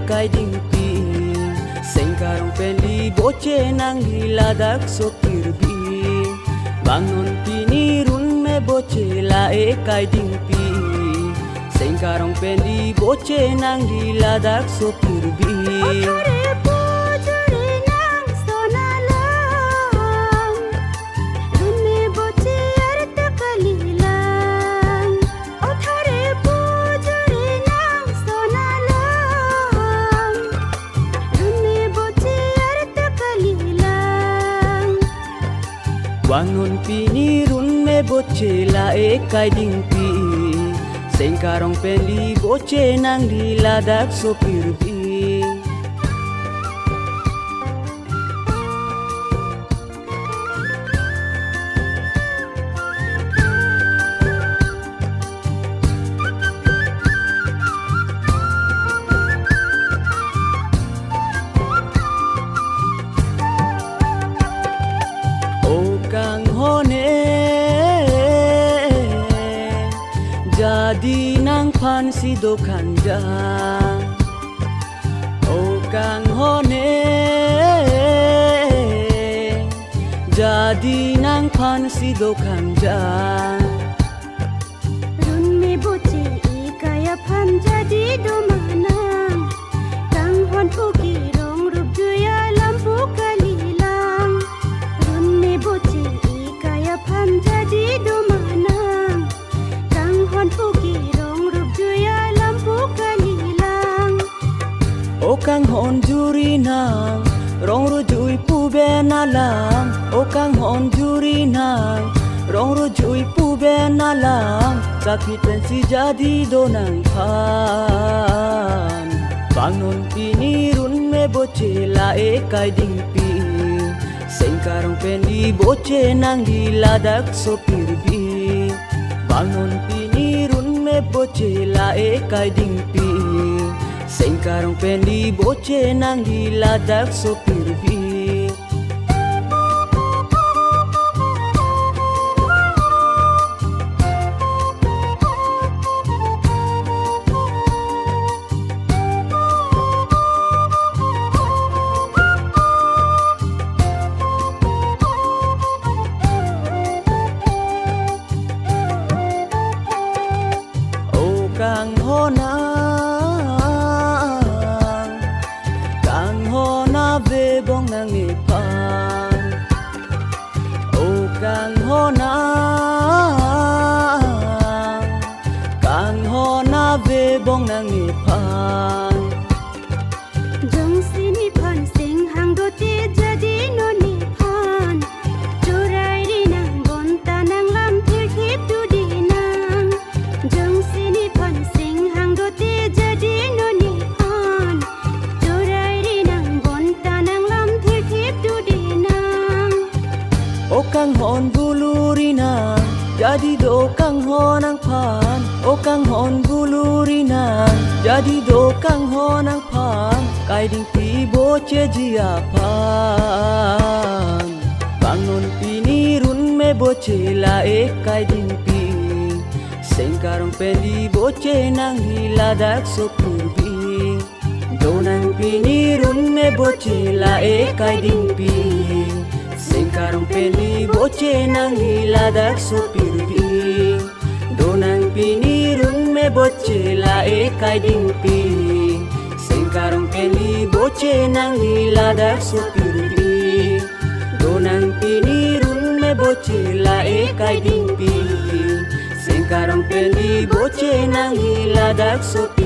kai ding pi sengkarong pendi boce nang hiladak sopir bi bangun pini run me boce la kai ding pi sengkarong pendi boce nang hiladak sopir bi Wangun pini run me boce la kai ding pi sengkarong pendi boce nang hiladak sopir bi kang hone jadi nang pan si do kanja kang hone jadi nang pan si do kanja run me boce kaya pan jadi do manang kang hon puki rong rup juya lampu kalilang run me boce kaya pan jadi do manang kang hon puki rong rup juya lampu kalilang kang hon juri nang rong rujui pu benalam kang hon juri nang rong rujui pu benalam sakit pensi jadi donang pan bangun pini run me boce la kai ding pi sengkarong pendi boce nang hiladak sopir bi bangun pini run me boce la kai ding pi sengkarong pendi boce nang hiladak sopir bi kang hona ve bong nang ipan kang hona ve bong nang ipan jong sini pan sing hang do te jadi no ni pan churai ri nang bon ta nang lam thir khip du di nang jong sini pan sing hang do te jadi no ni pan churai ri nang bon ta nang lam thir khip du di nang kang hon buluri nang jadi do kang honang pan kang hon buluri nang jadi do kang honang pan kai ding pi boce jia pan bangun pini run me boce la kai ding pi sengkarong pendi boce nang hiladak sopir bi donang pini run me boce la kai ding pi sengkarong pendi boce nang hiladak sopir bi donang pini run me boce la kai ding pi sengkarong pendi boce nang hiladak sopir bi donang pini run me boce la kai ding pi sengkarong pendi boce nang hiladak sopir